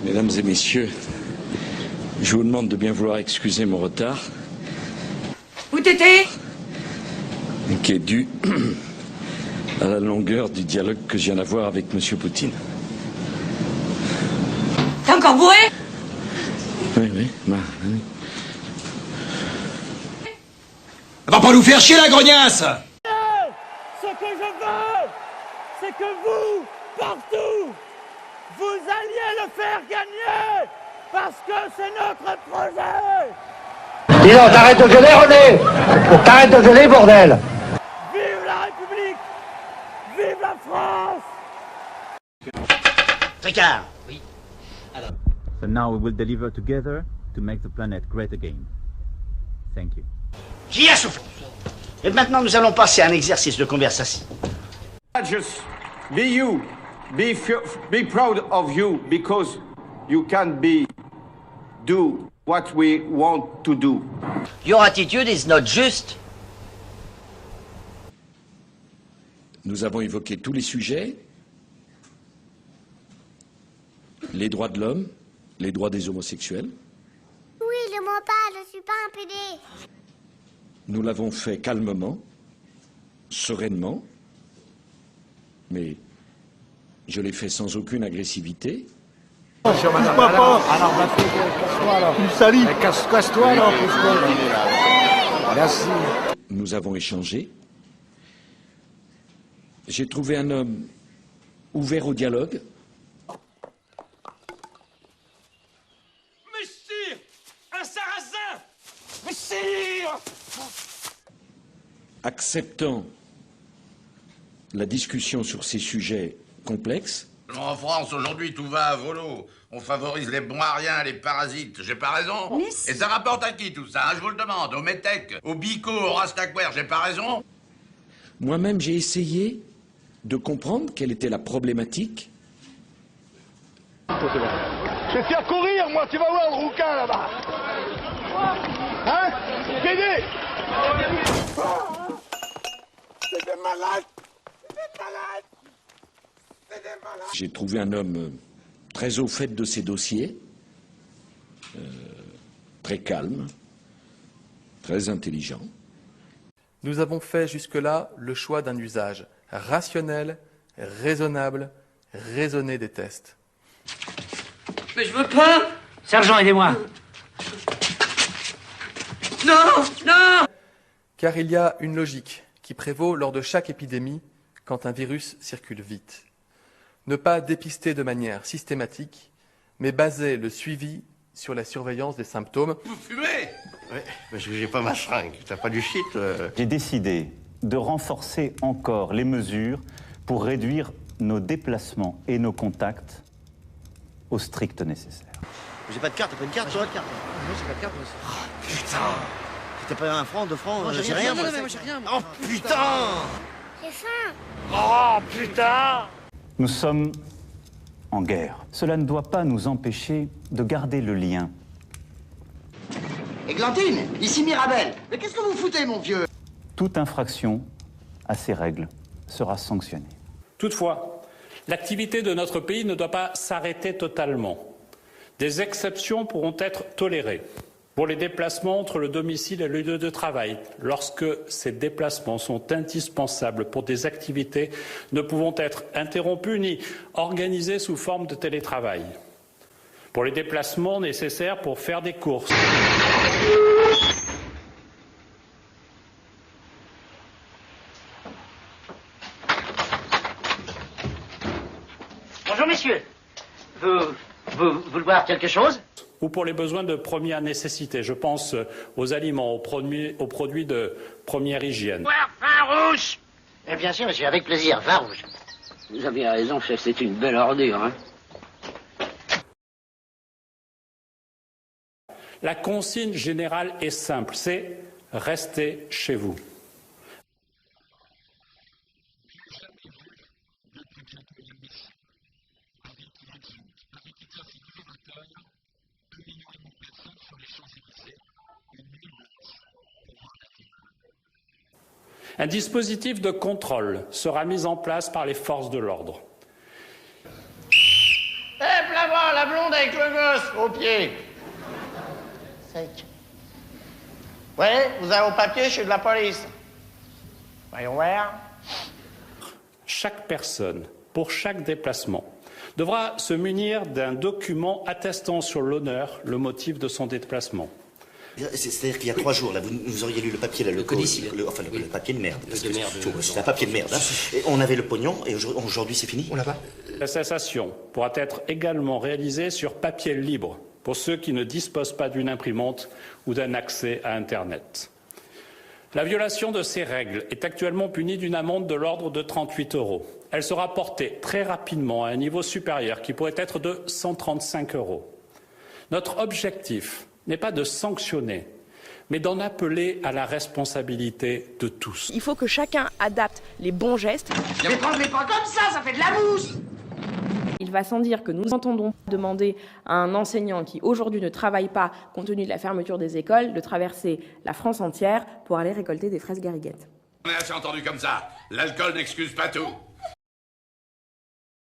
Mesdames et messieurs, je vous demande de bien vouloir excuser mon retard. Où t'étais ? Qui est dû à la longueur du dialogue que je viens d'avoir avec M. Poutine. T'es encore bourré ? Oui. Va pas nous faire chier la grognasse! Ce que je veux, c'est que vous, partout, vous alliez le faire gagner, parce que c'est notre projet. Dis donc, t'arrêtes de gueuler, René! T'arrêtes de gueuler, bordel! Vive la République! Vive la France! Tricard! So now we will deliver together to make the planet great again. Thank you. Qui a soufflé? Et maintenant, nous allons passer à un exercice de conversation. Just be you. Be proud of you because you can do what we want to do. Your attitude is not just. Nous avons évoqué tous les sujets, les droits de l'homme, les droits des homosexuels. Oui, je m'en parle, je suis pas un PD. Nous l'avons fait calmement, sereinement, mais je l'ai fait sans aucune agressivité. Nous avons échangé. J'ai trouvé un homme ouvert au dialogue. Messire! Un sarrasin! Messire! Acceptant la discussion sur ces sujets complexes. En France, aujourd'hui, tout va à volo. On favorise les bons à rien, les parasites. J'ai pas raison? Et ça rapporte à qui tout ça, hein, je vous le demande? Au Metec, au Bico, au Rastaquaire, j'ai pas raison? Moi-même, j'ai essayé de comprendre quelle était la problématique. Je vais te faire courir, moi, tu vas voir le rouquin là-bas. Hein? PD! C'est des malades! J'ai trouvé un homme très au fait de ses dossiers, très calme, très intelligent. Nous avons fait jusque-là le choix d'un usage rationnel, raisonnable, raisonné des tests. Mais je veux pas. Sergent, aidez-moi. Non! Car il y a une logique qui prévaut lors de chaque épidémie quand un virus circule vite. Ne pas dépister de manière systématique, mais baser le suivi sur la surveillance des symptômes. Vous fumez? Ouais, parce que j'ai pas ma seringue. T'as pas du shit? J'ai décidé de renforcer encore les mesures pour réduire nos déplacements et nos contacts au strict nécessaire. J'ai pas de carte, t'as pas de carte, toi? Moi j'ai pas de carte aussi. Oh, putain! T'as pas un franc, 2 francs? J'ai rien, moi. moi. Moi j'ai rien. Oh, putain! J'ai faim. Oh, putain! Nous sommes en guerre. Cela ne doit pas nous empêcher de garder le lien. Églantine, ici Mirabel. Mais qu'est-ce que vous foutez, mon vieux? Toute infraction à ces règles sera sanctionnée. Toutefois, l'activité de notre pays ne doit pas s'arrêter totalement. Des exceptions pourront être tolérées pour les déplacements entre le domicile et le lieu de travail, lorsque ces déplacements sont indispensables pour des activités ne pouvant être interrompues ni organisées sous forme de télétravail. Pour les déplacements nécessaires pour faire des courses. Bonjour, messieurs. Vous voulez boire quelque chose? Ou pour les besoins de première nécessité. Je pense aux aliments, aux produits de première hygiène. Vin rouge! Eh bien sûr, monsieur, avec plaisir, vin rouge. Vous avez raison, chef, c'est une belle ordure, hein. La consigne générale est simple, c'est rester chez vous. Un dispositif de contrôle sera mis en place par les forces de l'ordre. Hé, là-bas, la blondette! avec le gosse au pied. Sec. Ouais, vous avez vos papiers, je suis de la police. Voyons voir. Chaque personne, pour chaque déplacement, devra se munir d'un document attestant sur l'honneur le motif de son déplacement. C'est-à-dire qu'il y a 3 jours, là, vous auriez lu le papier, là, le papier de merde. C'est un papier de merde. Hein. Et on avait le pognon, et aujourd'hui c'est fini. On l'a pas. La cessation pourra être également réalisée sur papier libre pour ceux qui ne disposent pas d'une imprimante ou d'un accès à Internet. La violation de ces règles est actuellement punie d'une amende de l'ordre de 38 €. Elle sera portée très rapidement à un niveau supérieur qui pourrait être de 135 €. Notre objectif n'est pas de sanctionner, mais d'en appeler à la responsabilité de tous. Il faut que chacun adapte les bons gestes. Mais prends-les pas comme ça fait de la mousse. Il va sans dire que nous entendons demander à un enseignant qui aujourd'hui ne travaille pas, compte tenu de la fermeture des écoles, de traverser la France entière pour aller récolter des fraises gariguettes. On a assez entendu comme ça. L'alcool n'excuse pas tout.